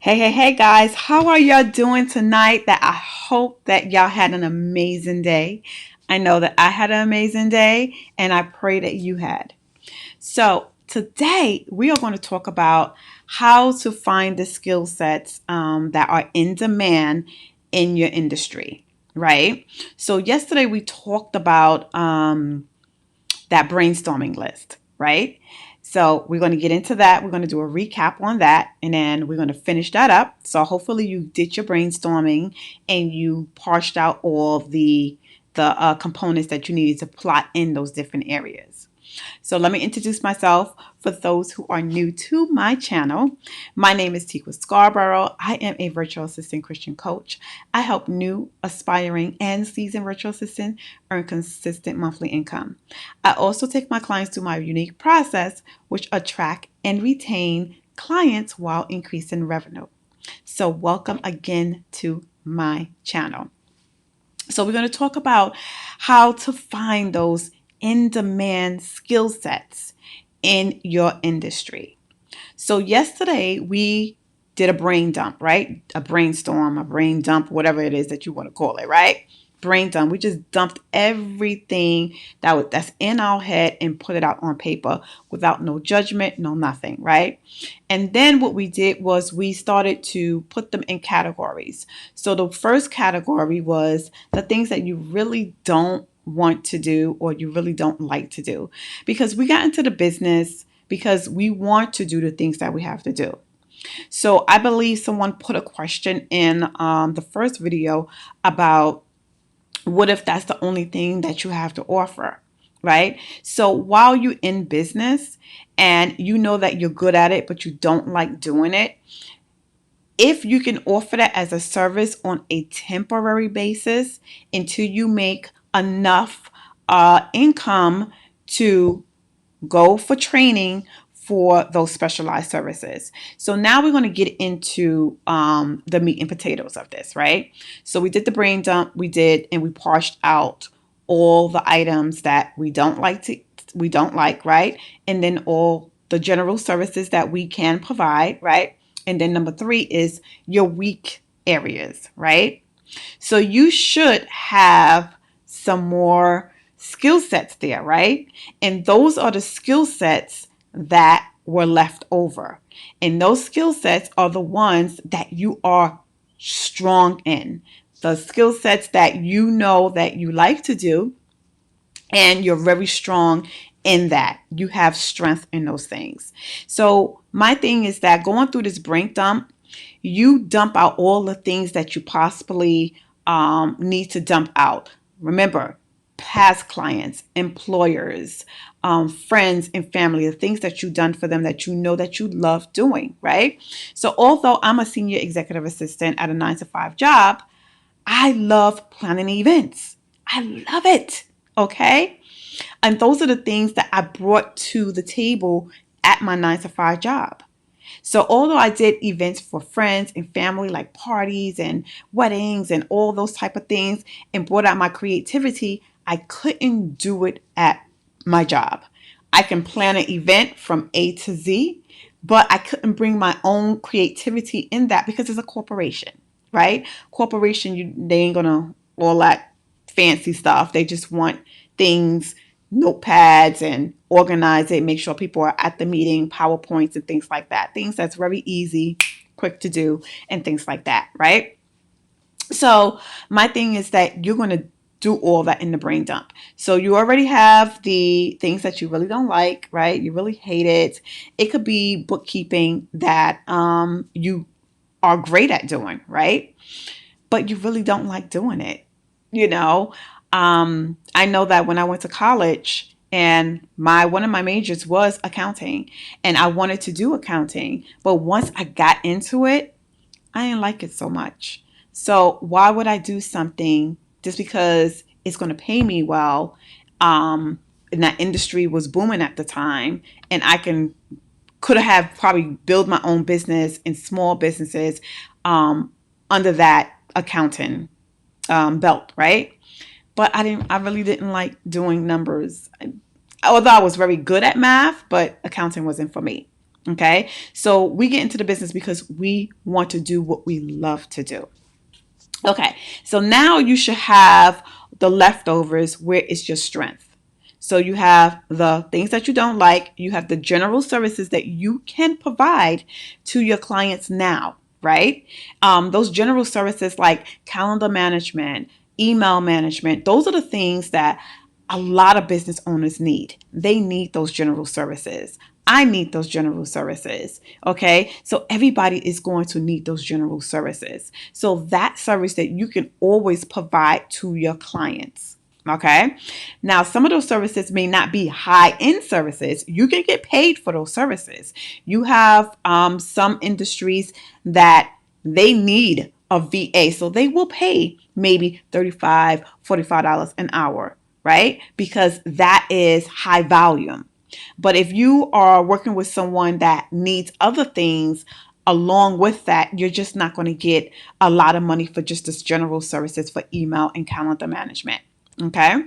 Hey guys, how are y'all doing tonight? That I hope that y'all had an amazing day. I know that I had an amazing day and I pray that you had. So, today we are going to talk about how to find the skill sets that are in demand in your industry, right? So, yesterday we talked about that brainstorming list, right? So we're going to get into that. We're going to do a recap on that, and then we're going to finish that up. So hopefully you did your brainstorming and you parsed out all the components that you needed to plot in those different areas. So let me introduce myself for those who are new to my channel. My name is Teekwa Scarborough. I am a virtual assistant Christian coach. I help new, aspiring, and seasoned virtual assistants earn consistent monthly income. I also take my clients through my unique process, which attract and retain clients while increasing revenue. So welcome again to my channel. So we're going to talk about how to find those in-demand skill sets in your industry. So yesterday we did a brain dump, right? A brainstorm, a brain dump, whatever it is that you want to call it, right? Brain dump. We just dumped everything that's in our head and put it out on paper without no judgment, no nothing, right? And then what we did was we started to put them in categories. So the first category was the things that you really don't want to do or you really don't like to do, because we got into the business because we want to do the things that we have to do. So I believe someone put a question in the first video about what if that's the only thing that you have to offer, right? So while you're in business and you know that you're good at it, but you don't like doing it, if you can offer that as a service on a temporary basis until you make enough income to go for training for those specialized services. So now we're going to get into the meat and potatoes of this, right? So we did the brain dump, and we parsed out all the items that we don't like, right? And then all the general services that we can provide, right? And then number 3 is your weak areas, right? So you should have some more skill sets there, right? And those are the skill sets that were left over. And those skill sets are the ones that you are strong in. The skill sets that you know that you like to do, and you're very strong in that. You have strength in those things. So my thing is that going through this brain dump, you dump out all the things that you possibly need to dump out. Remember, past clients, employers, friends and family, the things that you've done for them that you know that you love doing, right? So although I'm a senior executive assistant at a 9-to-5 job, I love planning events. I love it. Okay. And those are the things that I brought to the table at my 9-to-5 job. So although I did events for friends and family, like parties and weddings and all those type of things, and brought out my creativity, I couldn't do it at my job. I can plan an event from A to Z, but I couldn't bring my own creativity in that because it's a corporation, right? Corporation, they ain't gonna all that fancy stuff. They just want things, notepads, and organize it, make sure people are at the meeting, PowerPoints and things like that. Things that's very easy, quick to do, and things like that, right? So my thing is that you're going to do all that in the brain dump. So you already have the things that you really don't like, right? You really hate it. It could be bookkeeping that you are great at doing, right? But you really don't like doing it. You know, I know that when I went to college, and one of my majors was accounting, and I wanted to do accounting, but once I got into it, I didn't like it so much. So why would I do something just because it's going to pay me well? And that industry was booming at the time, and could have probably built my own business and small businesses under that accounting belt, right? But I really didn't like doing numbers. Although I was very good at math, but accounting wasn't for me. Okay. So we get into the business because we want to do what we love to do. Okay. So now you should have the leftovers where it's your strength. So you have the things that you don't like. You have the general services that you can provide to your clients now, right? Those general services like calendar management, email management, those are the things that a lot of business owners need. They need those general services. I need those general services. Okay. So everybody is going to need those general services. So that service that you can always provide to your clients. Okay. Now, some of those services may not be high end services. You can get paid for those services. You have some industries that they need a VA. So they will pay maybe $35, $45 an hour, right? Because that is high volume. But if you are working with someone that needs other things along with that, you're just not going to get a lot of money for just this general services for email and calendar management. Okay.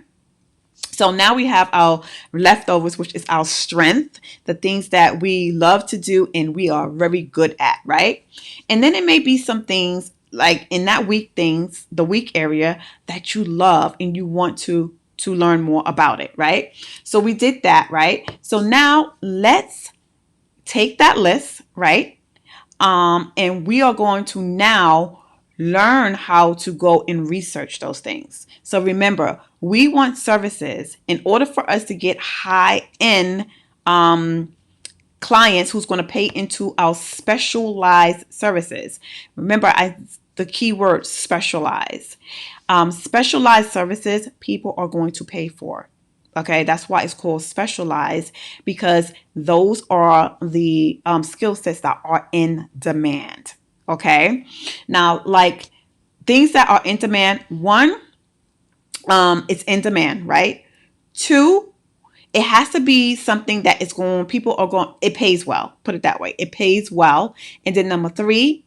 So now we have our leftovers, which is our strength, the things that we love to do and we are very good at, right? And then it may be some things like in that weak things, the weak area that you love and you want to learn more about it, right? So we did that, right? So now let's take that list, right? And we are going to now learn how to go and research those things. So remember, we want services in order for us to get high end clients who's going to pay into our specialized services. Remember, the key word specialized. Specialized services people are going to pay for. Okay, that's why it's called specialized, because those are the skill sets that are in demand. Okay, now like things that are in demand, one, it's in demand, right? Two, it has to be something that is going, people are going, it pays well, put it that way. It pays well. And then number three,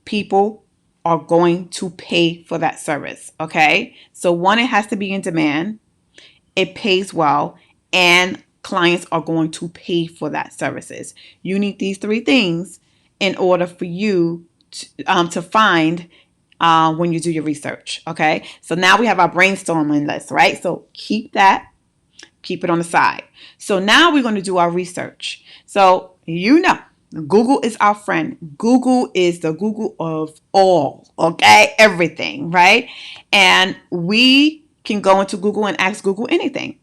people are going to pay for that service. Okay, so one, it has to be in demand. It pays well, and clients are going to pay for that services. You need these three things in order for you to find when you do your research. Okay, so now we have our brainstorming list, right? So keep it on the side. So now we're going to do our research. So Google is our friend. Google is the Google of all, okay? Everything, right? And we can go into Google and ask Google anything.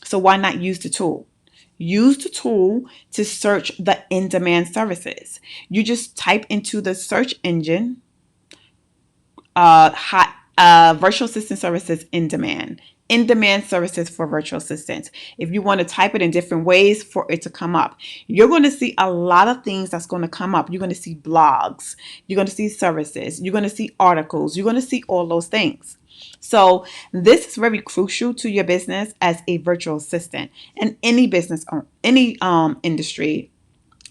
So why not use the tool? Use the tool to search the in-demand services. You just type into the search engine, virtual assistant services in demand. In-demand services for virtual assistants. If you want to type it in different ways for it to come up, you're going to see a lot of things that's going to come up. You're going to see blogs, you're going to see services, you're going to see articles, you're going to see all those things. So this is very crucial to your business as a virtual assistant, and any business or any industry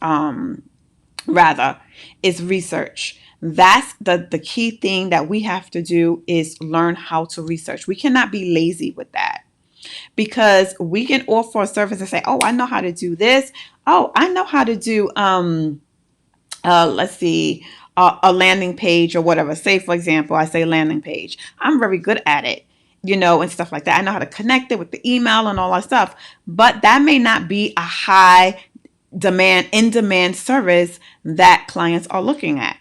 rather is research. That's the key thing that we have to do is learn how to research. We cannot be lazy with that, because we can offer a service and say, oh, I know how to do this. Oh, I know how to do, let's see, a landing page or whatever. Say, for example, I say landing page. I'm very good at it, and stuff like that. I know how to connect it with the email and all that stuff, but that may not be a high demand, in demand service that clients are looking at.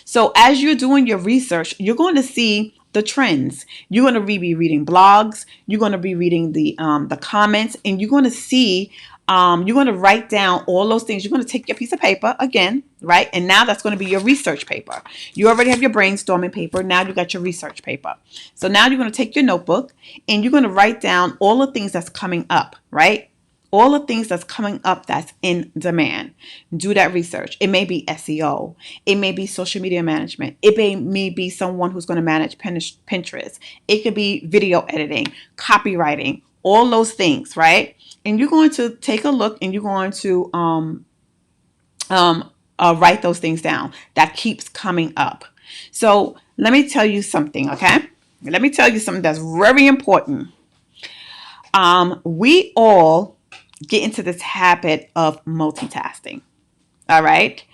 So as you're doing your research, you're going to see the trends. You're going to be reading blogs. You're going to be reading the comments, and you're going to see. You're going to write down all those things. You're going to take your piece of paper again, right? And now that's going to be your research paper. You already have your brainstorming paper. Now you got your research paper. So now you're going to take your notebook and you're going to write down all the things that's coming up, right? All the things that's coming up that's in demand. Do that research. It may be SEO. It may be social media management. It may be someone who's going to manage Pinterest. It could be video editing, copywriting, all those things, right? And you're going to take a look and you're going to write those things down that keeps coming up. So let me tell you something, okay? Let me tell you something that's very important. We all get into this habit of multitasking. All right.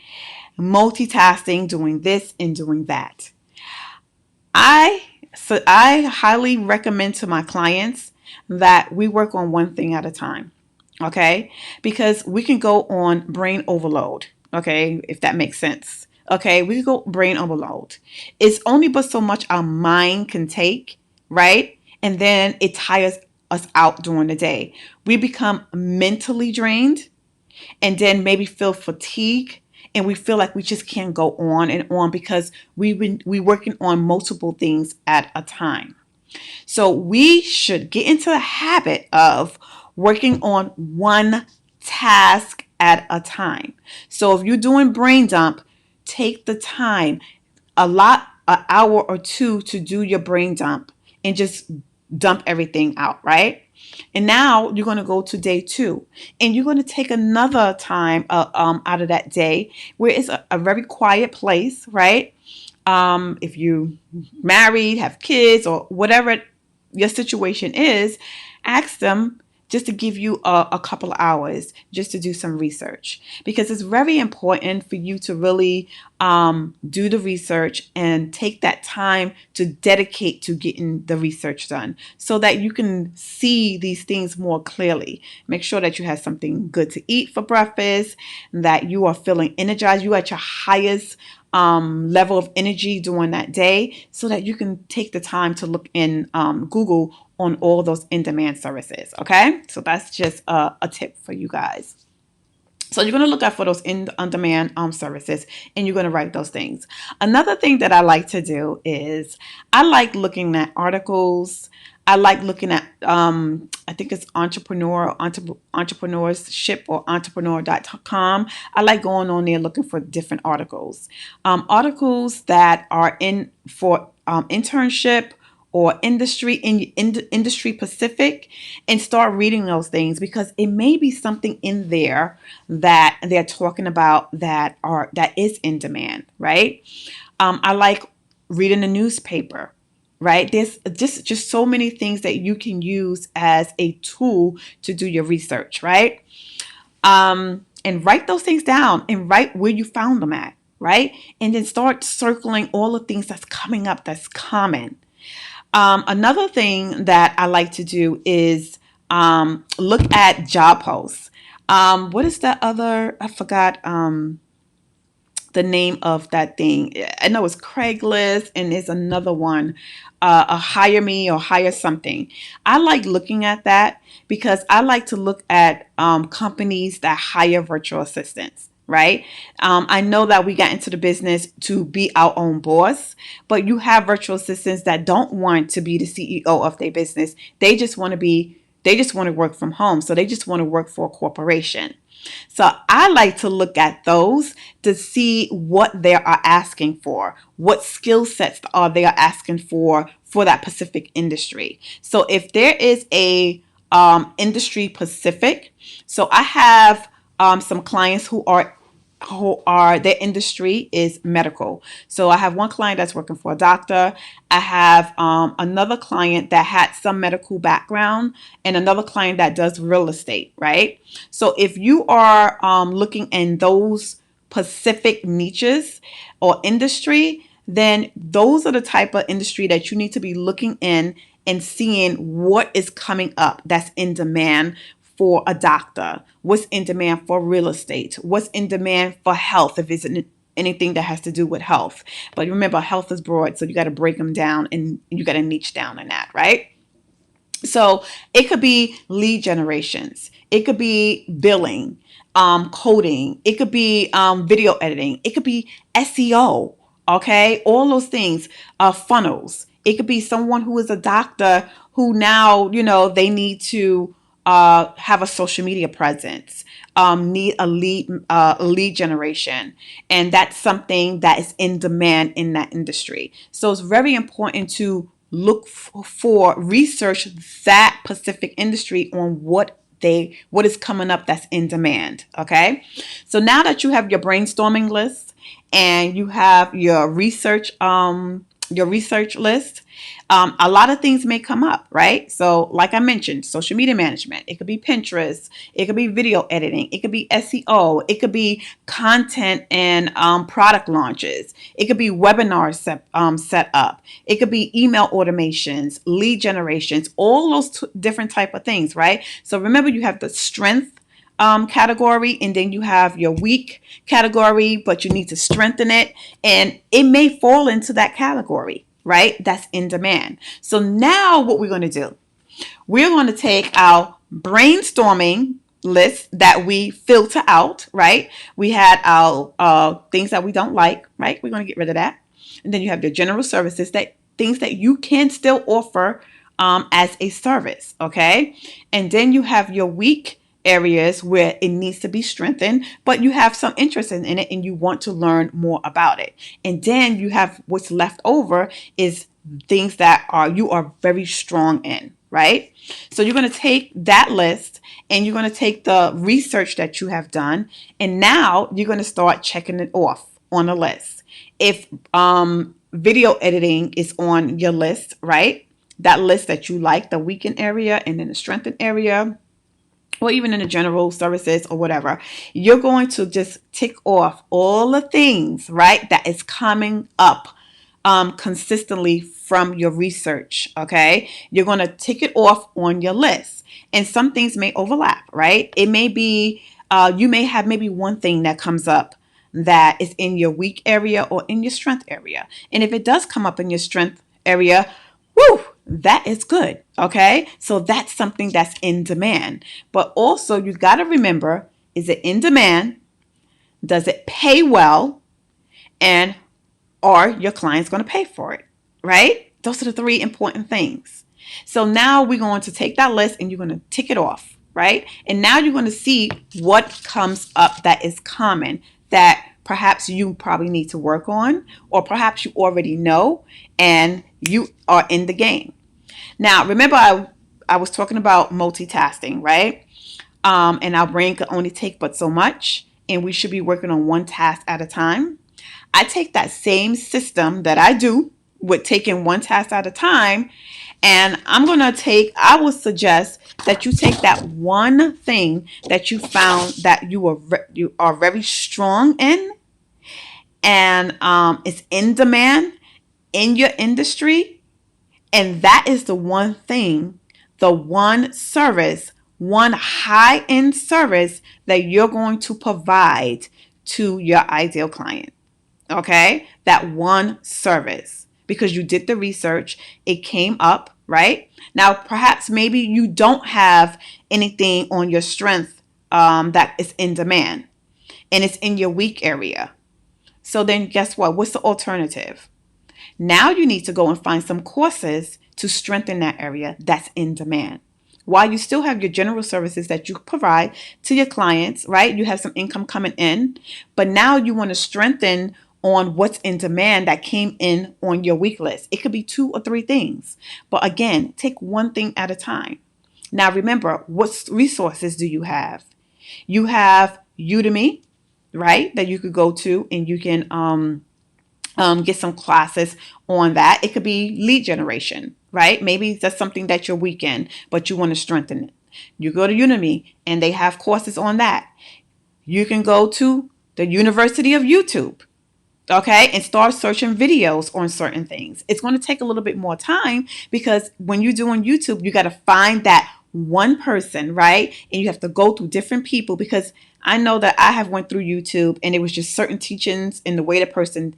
Multitasking, doing this and doing that. I I highly recommend to my clients that we work on one thing at a time. Okay? Because we can go on brain overload. Okay, if that makes sense. Okay, we can go brain overload. It's only but so much our mind can take, right? And then it tires us out during the day. We become mentally drained and then maybe feel fatigue, and we feel like we just can't go on and on because we working on multiple things at a time. So we should get into the habit of working on one task at a time. So if you're doing brain dump, take the time, an hour or two to do your brain dump and just dump everything out, right? And now you're going to go to day two, and you're going to take another time out of that day where it's a very quiet place, right? If you married, have kids, or whatever your situation is, ask them just to give you a couple of hours just to do some research, because it's very important for you to really do the research and take that time to dedicate to getting the research done so that you can see these things more clearly. Make sure that you have something good to eat for breakfast, that you are feeling energized, you are at your highest level of energy during that day, so that you can take the time to look in Google on all those in-demand services. Okay, so that's just a tip for you guys. So you're going to look out for those on-demand services, and you're going to write those things. Another thing that I like to do is I like looking at articles. I like looking at, I think it's entrepreneurship or entrepreneur.com. I like going on there looking for different articles. Articles that are in for internship or industry specific, and start reading those things, because it may be something in there that they're talking about that is in demand, right? I like reading the newspaper, right? There's just so many things that you can use as a tool to do your research, right? And write those things down and write where you found them at, right? And then start circling all the things that's coming up that's common. Another thing that I like to do is look at job posts. What is that other? I forgot the name of that thing. I know it's Craigslist, and there's another one, a Hire Me or Hire Something. I like looking at that because I like to look at companies that hire virtual assistants. Right? I know that we got into the business to be our own boss, but you have virtual assistants that don't want to be the CEO of their business. They just want to work from home. So they just want to work for a corporation. So I like to look at those to see what they are asking for, what skill sets are they are asking for that specific industry. So if there is a industry specific, so I have some clients who are their industry is medical. So I have one client that's working for a doctor. I have another client that had some medical background, and another client that does real estate, right? So if you are looking in those specific niches or industry, then those are the type of industry that you need to be looking in and seeing what is coming up that's in demand for a doctor, what's in demand for real estate, what's in demand for health, if it's anything that has to do with health. But remember, health is broad, so you got to break them down and you got to niche down in that, right? So it could be lead generations, it could be billing, coding, it could be video editing, it could be SEO, okay? All those things, funnels. It could be someone who is a doctor who now, they need to have a social media presence, need a lead generation, and that's something that is in demand in that industry. So it's very important to look for research that specific industry on what is coming up that's in demand. Okay, so now that you have your brainstorming list and you have your research your research list, a lot of things may come up, right? So like I mentioned, social media management, it could be Pinterest, it could be video editing, it could be SEO, it could be content and product launches, it could be webinar set up, it could be email automations, lead generations, all those different type of things, right? So remember, you have the strength category, and then you have your weak category, but you need to strengthen it, and it may fall into that category, right? That's in demand. So now what we're going to do, we're going to take our brainstorming list that we filter out, right? We had our things that we don't like, right? We're going to get rid of that. And then you have your general services, that things that you can still offer as a service, okay? And then you have your weak areas where it needs to be strengthened, but you have some interest in it and you want to learn more about it. And then you have what's left over is things that you are very strong in, right? So you're going to take that list and you're going to take the research that you have done, and now you're going to start checking it off on the list. If video editing is on your list, right? That list that you like, the weakened area and then the strengthened area, or even in the general services or whatever, you're going to just tick off all the things, right, that is coming up consistently from your research, okay? You're going to tick it off on your list. And some things may overlap, right? It may be, you may have maybe one thing that comes up that is in your weak area or in your strength area. And if it does come up in your strength area, woo, that is good, okay? So that's something that's in demand. But also you got to remember, is it in demand? Does it pay well? And are your clients going to pay for it, right? Those are the three important things. So now we're going to take that list and you're going to tick it off, right? And now you're going to see what comes up that is common, that perhaps you probably need to work on, or perhaps you already know and you are in the game. Now, remember, I was talking about multitasking, right? And our brain can only take but so much, and we should be working on one task at a time. I take that same system that I do with taking one task at a time, and I would suggest that you take that one thing that you found that you are very strong in, and it's in demand in your industry. And that is the one thing, the one service, one high-end service that you're going to provide to your ideal client. Okay? That one service, because you did the research, it came up, right? Now, perhaps maybe you don't have anything on your strength that is in demand, and it's in your weak area. So then guess what? What's the alternative? Now you need to go and find some courses to strengthen that area that's in demand. While you still have your general services that you provide to your clients, right? You have some income coming in, but now you want to strengthen on what's in demand that came in on your week list. It could be 2 or 3 things, but again, take one thing at a time. Now remember, what resources do you have? You have Udemy, right? That you could go to and you can get some classes on that. It could be lead generation, right? Maybe that's something that you're weak in, but you want to strengthen it. You go to Udemy and they have courses on that. You can go to the University of YouTube, okay, and start searching videos on certain things. It's going to take a little bit more time, because when you're doing YouTube, you got to find that one person, right? And you have to go through different people, because I know that I have went through YouTube and it was just certain teachings and the way the person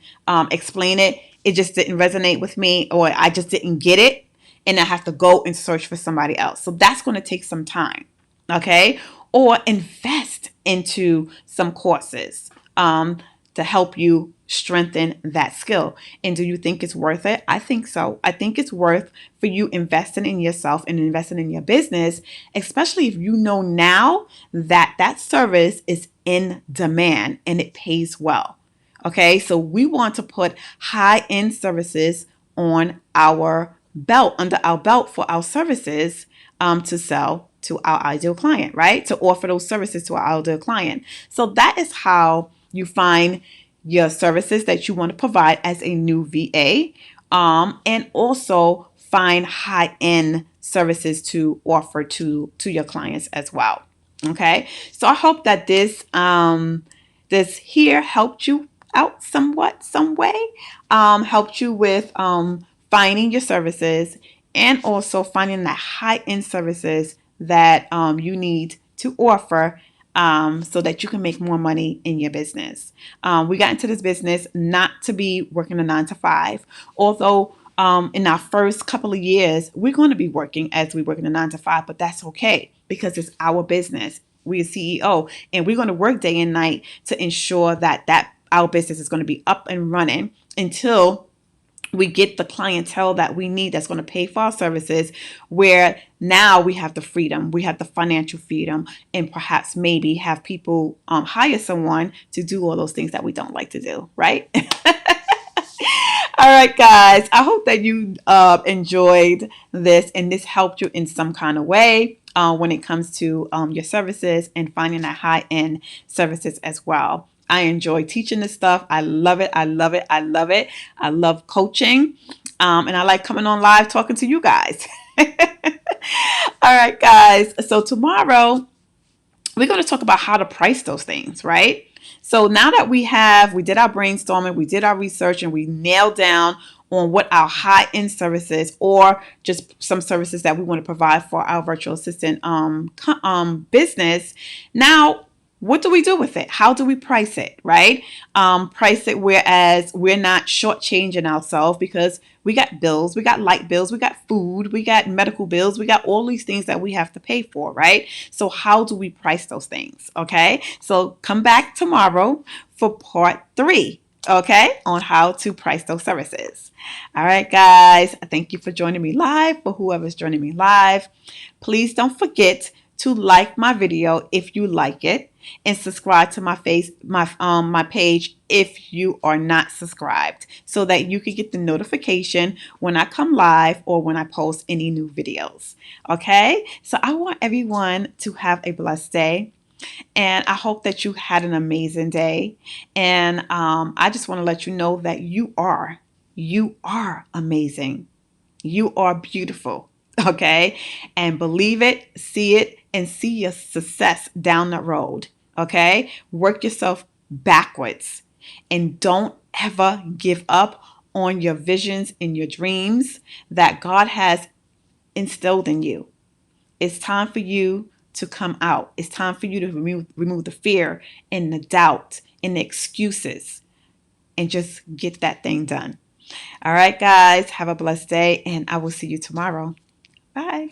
explained it, it just didn't resonate with me, or I just didn't get it, and I have to go and search for somebody else. So that's going to take some time, okay? Or invest into some courses to help you strengthen that skill. And do you think it's worth it? I think so. I think it's worth for you investing in yourself and investing in your business, especially if you know now that that service is in demand and it pays well. Okay, so we want to put high-end services on our belt, under our belt, for our services to sell to our ideal client, right? To offer those services to our ideal client. So that is how you find your services that you want to provide as a new VA. and also find high-end services to offer to your clients as well. Okay, so I hope that this here helped you out somewhat, some way, helped you with finding your services and also finding the high-end services that you need to offer, so that you can make more money in your business. We got into this business not to be working a 9 to 5, although in our first couple of years, we're going to be working as we work in a 9 to 5, but that's okay because it's our business. We're CEO and we're going to work day and night to ensure that our business is going to be up and running until we get the clientele that we need that's going to pay for our services, where now we have the freedom, we have the financial freedom, and perhaps maybe have people hire someone to do all those things that we don't like to do, right? All right, guys, I hope that you enjoyed this and this helped you in some kind of way when it comes to your services and finding that high-end services as well. I enjoy teaching this stuff. I love it. I love it. I love it. I love coaching. And I like coming on live talking to you guys. All right, guys. So tomorrow we're going to talk about how to price those things, right? So now that we did our brainstorming, we did our research, and we nailed down on what our high-end services or just some services that we want to provide for our virtual assistant business. Now, what do we do with it? How do we price it, right? Price it whereas we're not shortchanging ourselves, because we got bills, we got light bills, we got food, we got medical bills, we got all these things that we have to pay for, right? So how do we price those things, okay? So come back tomorrow for part 3, okay, on how to price those services. All right, guys, thank you for joining me live. For whoever's joining me live, please don't forget to like my video if you like it, and subscribe to my page if you are not subscribed, so that you can get the notification when I come live or when I post any new videos. Okay, so I want everyone to have a blessed day, and I hope that you had an amazing day. And I just want to let you know that you are amazing. You are beautiful. Okay, and believe it, see it, and see your success down the road. Okay, work yourself backwards and don't ever give up on your visions and your dreams that God has instilled in you. It's time for you to come out. It's time for you to remove the fear and the doubt and the excuses and just get that thing done. All right, guys, have a blessed day, and I will see you tomorrow. Bye.